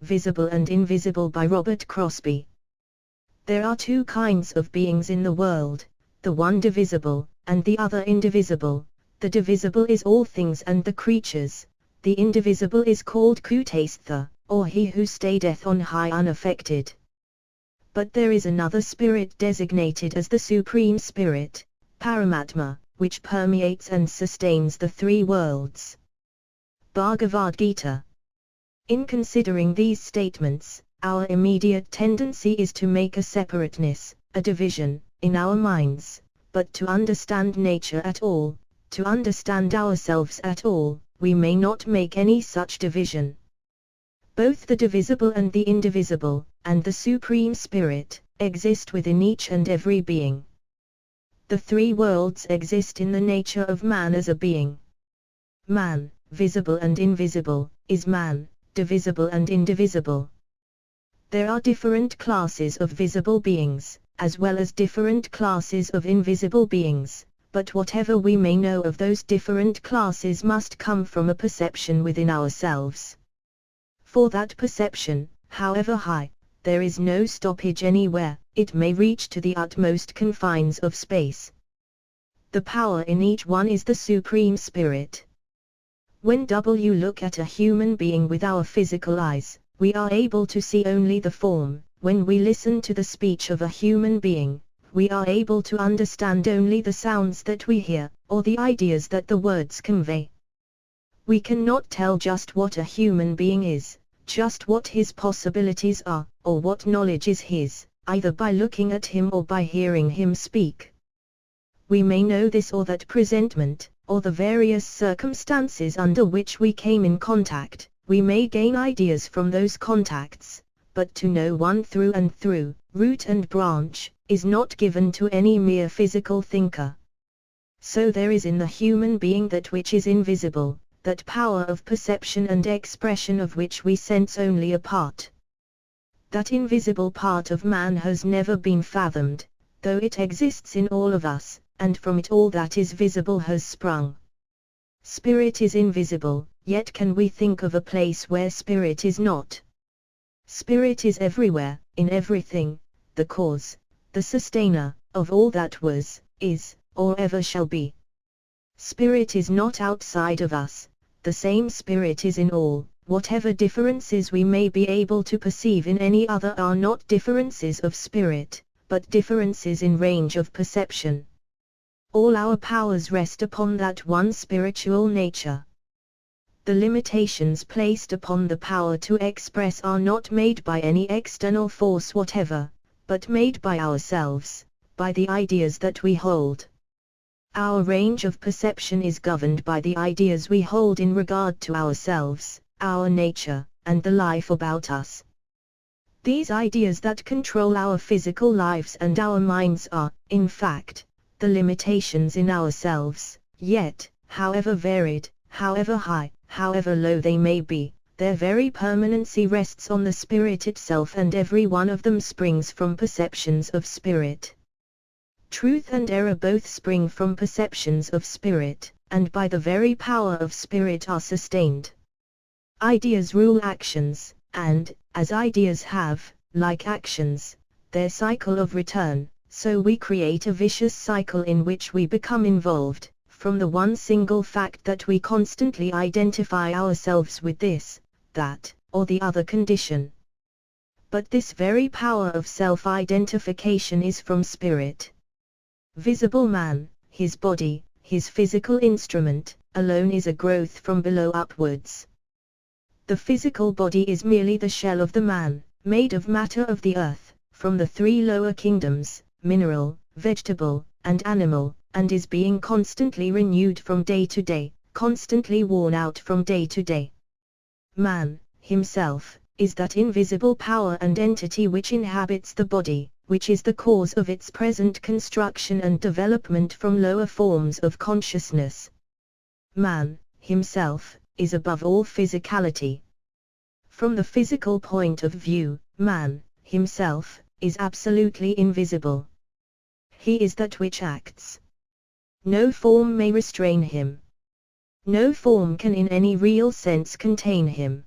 Visible and Invisible by Robert Crosbie. There are two kinds of beings in the world, the one divisible, and the other indivisible. The divisible is all things and the creatures, the indivisible is called Kutastha, or he who stayeth on high unaffected. But there is another spirit designated as the Supreme Spirit, Paramatma, which permeates and sustains the three worlds. Bhagavad Gita. In considering these statements, our immediate tendency is to make a separateness, a division, in our minds, but to understand nature at all, to understand ourselves at all, we may not make any such division. Both the divisible and the indivisible, and the Supreme Spirit, exist within each and every being. The three worlds exist in the nature of man as a being. Man, visible and invisible, is man, divisible and indivisible. There are different classes of visible beings, as well as different classes of invisible beings, but whatever we may know of those different classes must come from a perception within ourselves. For that perception, however high, there is no stoppage anywhere, it may reach to the utmost confines of space. The power in each one is the Supreme Spirit. When we look at a human being with our physical eyes, we are able to see only the form. When we listen to the speech of a human being, we are able to understand only the sounds that we hear, or the ideas that the words convey. We cannot tell just what a human being is, just what his possibilities are, or what knowledge is his, either by looking at him or by hearing him speak. We may know this or that presentment, or the various circumstances under which we came in contact, we may gain ideas from those contacts, but to know one through and through, root and branch, is not given to any mere physical thinker. So there is in the human being that which is invisible, that power of perception and expression of which we sense only a part. That invisible part of man has never been fathomed, though it exists in all of us, and from it all that is visible has sprung. Spirit is invisible, yet can we think of a place where spirit is not? Spirit is everywhere, in everything, the cause, the sustainer, of all that was, is, or ever shall be. Spirit is not outside of us, the same spirit is in all. Whatever differences we may be able to perceive in any other are not differences of spirit, but differences in range of perception. All our powers rest upon that one spiritual nature. The limitations placed upon the power to express are not made by any external force whatever, but made by ourselves, by the ideas that we hold. Our range of perception is governed by the ideas we hold in regard to ourselves, our nature, and the life about us. These ideas that control our physical lives and our minds are, in fact, the limitations in ourselves, yet, however varied, however high, however low they may be, their very permanency rests on the spirit itself, and every one of them springs from perceptions of spirit. Truth and error both spring from perceptions of spirit, and by the very power of spirit are sustained. Ideas rule actions, and, as ideas have, like actions, their cycle of return, so we create a vicious cycle in which we become involved, from the one single fact that we constantly identify ourselves with this, that, or the other condition. But this very power of self-identification is from spirit. Visible man, his body, his physical instrument, alone is a growth from below upwards. The physical body is merely the shell of the man, made of matter of the earth, from the three lower kingdoms, mineral, vegetable, and animal, and is being constantly renewed from day to day, constantly worn out from day to day. Man, himself, is that invisible power and entity which inhabits the body, which is the cause of its present construction and development from lower forms of consciousness. Man, himself, is above all physicality. From the physical point of view, man, himself, is absolutely invisible. He is that which acts. No form may restrain him. No form can in any real sense contain him.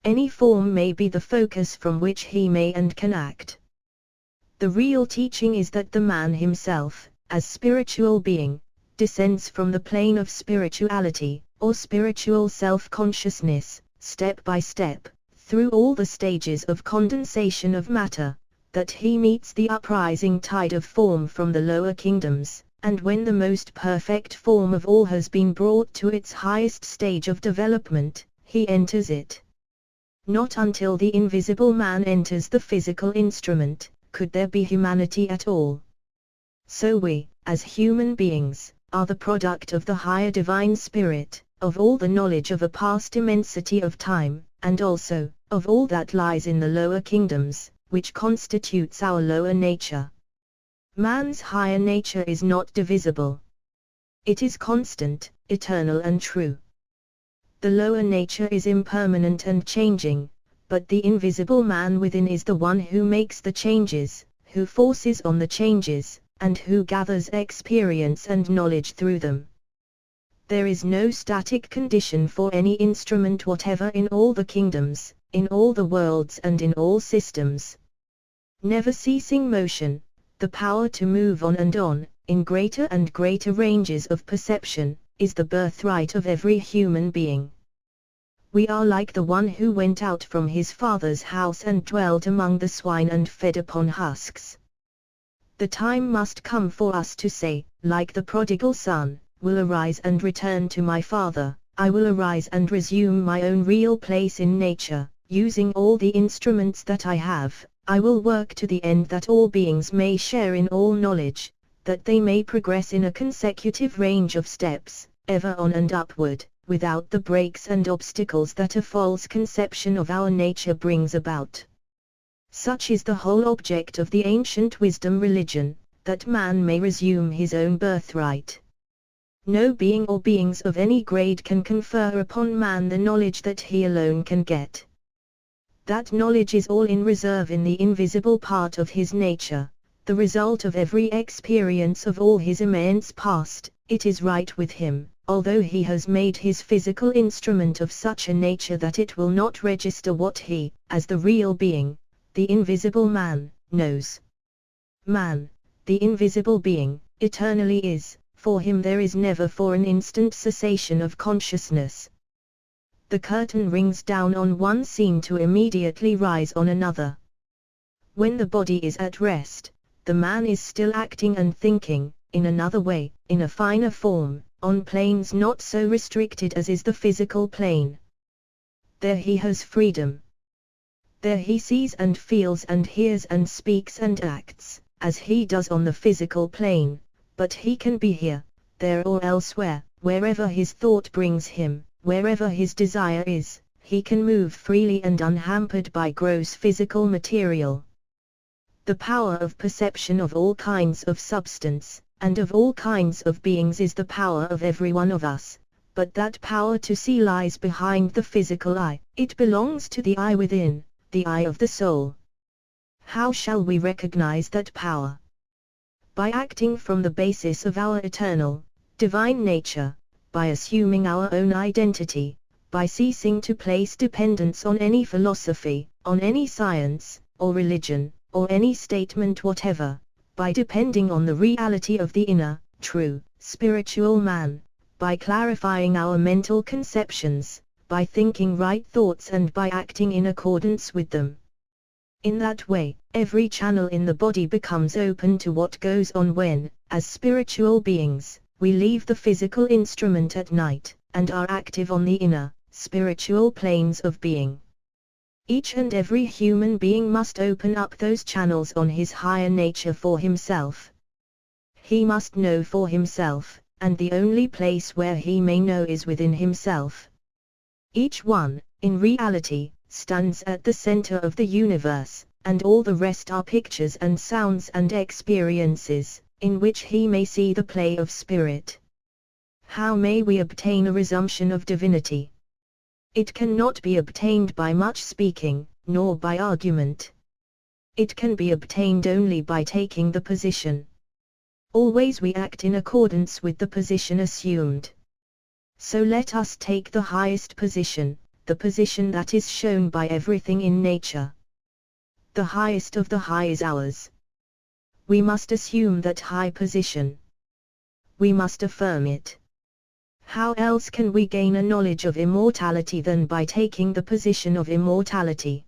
Any form may be the focus from which he may and can act. The real teaching is that the man himself, as spiritual being, descends from the plane of spirituality, or spiritual self-consciousness, step by step, through all the stages of condensation of matter, that he meets the uprising tide of form from the lower kingdoms, and when the most perfect form of all has been brought to its highest stage of development, he enters it. Not until the invisible man enters the physical instrument, could there be humanity at all. So we, as human beings, are the product of the higher divine spirit, of all the knowledge of a past immensity of time, and also, of all that lies in the lower kingdoms, which constitutes our lower nature. Man's higher nature is not divisible. It is constant, eternal and true. The lower nature is impermanent and changing, but the invisible man within is the one who makes the changes, who forces on the changes, and who gathers experience and knowledge through them. There is no static condition for any instrument whatever in all the kingdoms, in all the worlds and in all systems. Never ceasing motion, the power to move on, in greater and greater ranges of perception, is the birthright of every human being. We are like the one who went out from his father's house and dwelt among the swine and fed upon husks. The time must come for us to say, like the prodigal son, will arise and return to my father. I will arise and resume my own real place in nature, using all the instruments that I have. I will work to the end that all beings may share in all knowledge, that they may progress in a consecutive range of steps, ever on and upward, without the breaks and obstacles that a false conception of our nature brings about. Such is the whole object of the ancient wisdom religion, that man may resume his own birthright. No being or beings of any grade can confer upon man the knowledge that he alone can get. That knowledge is all in reserve in the invisible part of his nature, the result of every experience of all his immense past. It is right with him, although he has made his physical instrument of such a nature that it will not register what he, as the real being, the invisible man, knows. Man, the invisible being, eternally is, for him there is never for an instant cessation of consciousness. The curtain rings down on one scene to immediately rise on another. When the body is at rest, the man is still acting and thinking, in another way, in a finer form, on planes not so restricted as is the physical plane. There he has freedom. There he sees and feels and hears and speaks and acts, as he does on the physical plane, but he can be here, there or elsewhere, wherever his thought brings him. Wherever his desire is, he can move freely and unhampered by gross physical material. The power of perception of all kinds of substance, and of all kinds of beings is the power of every one of us, but that power to see lies behind the physical eye. It belongs to the eye within, the eye of the soul. How shall we recognize that power? By acting from the basis of our eternal, divine nature, by assuming our own identity, by ceasing to place dependence on any philosophy, on any science, or religion, or any statement whatever, by depending on the reality of the inner, true, spiritual man, by clarifying our mental conceptions, by thinking right thoughts and by acting in accordance with them. In that way, every channel in the body becomes open to what goes on when, as spiritual beings, we leave the physical instrument at night, and are active on the inner, spiritual planes of being. Each and every human being must open up those channels on his higher nature for himself. He must know for himself, and the only place where he may know is within himself. Each one, in reality, stands at the center of the universe, and all the rest are pictures and sounds and experiences, in which he may see the play of spirit. How may we obtain a resumption of divinity? It cannot be obtained by much speaking, nor by argument. It can be obtained only by taking the position. Always we act in accordance with the position assumed. So let us take the highest position, the position that is shown by everything in nature. The highest of the high is ours. We must assume that high position. We must affirm it. How else can we gain a knowledge of immortality than by taking the position of immortality?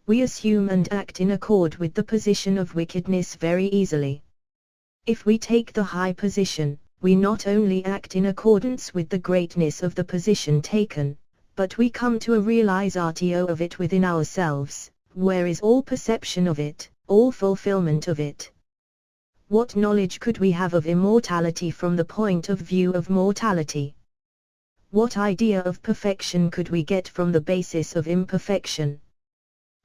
We assume and act in accord with the position of wickedness very easily. If we take the high position, we not only act in accordance with the greatness of the position taken, but we come to a realization of it within ourselves, where is all perception of it, all fulfillment of it. What knowledge could we have of immortality from the point of view of mortality? What idea of perfection could we get from the basis of imperfection?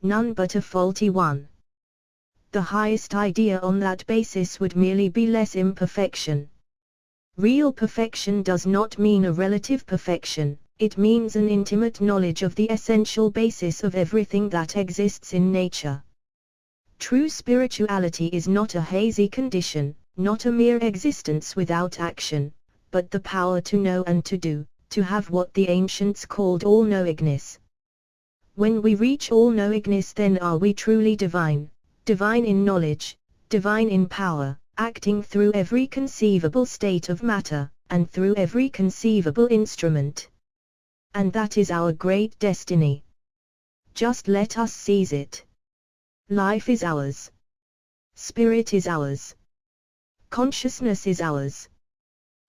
None but a faulty one. The highest idea on that basis would merely be less imperfection. Real perfection does not mean a relative perfection, it means an intimate knowledge of the essential basis of everything that exists in nature. True spirituality is not a hazy condition, not a mere existence without action, but the power to know and to do, to have what the ancients called all-knowingness. When we reach all-knowingness, then are we truly divine, divine in knowledge, divine in power, acting through every conceivable state of matter, and through every conceivable instrument. And that is our great destiny. Just let us seize it. Life is ours. Spirit is ours. Consciousness is ours.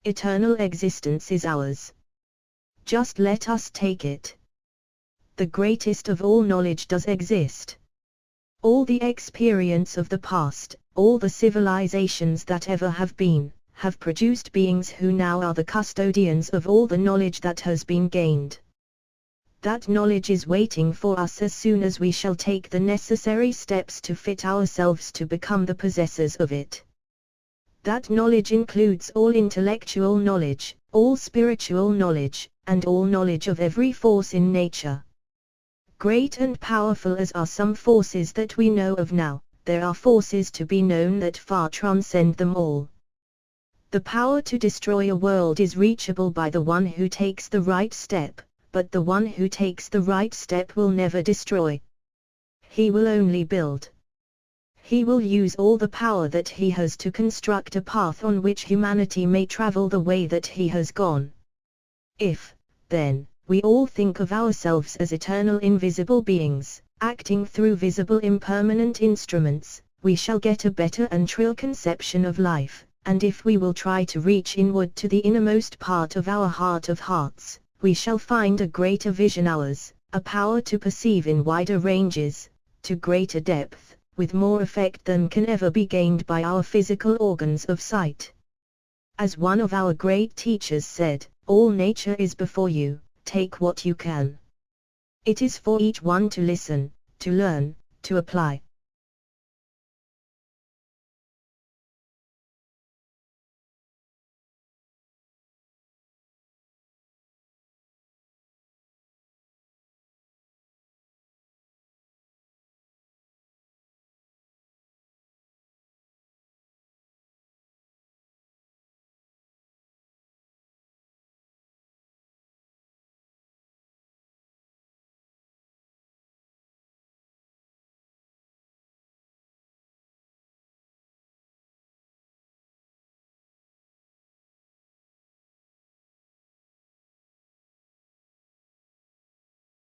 Eternal existence is ours. Just let us take it. The greatest of all knowledge does exist. All the experience of the past, all the civilizations that ever have been, have produced beings who now are the custodians of all the knowledge that has been gained. That knowledge is waiting for us as soon as we shall take the necessary steps to fit ourselves to become the possessors of it. That knowledge includes all intellectual knowledge, all spiritual knowledge, and all knowledge of every force in nature. Great and powerful as are some forces that we know of now, there are forces to be known that far transcend them all. The power to destroy a world is reachable by the one who takes the right step, but the one who takes the right step will never destroy. He will only build. He will use all the power that he has to construct a path on which humanity may travel the way that he has gone. If, then, we all think of ourselves as eternal invisible beings, acting through visible impermanent instruments, we shall get a better and truer conception of life, and if we will try to reach inward to the innermost part of our heart of hearts, we shall find a greater vision ours, a power to perceive in wider ranges, to greater depth, with more effect than can ever be gained by our physical organs of sight. As one of our great teachers said, all nature is before you, take what you can. It is for each one to listen, to learn, to apply.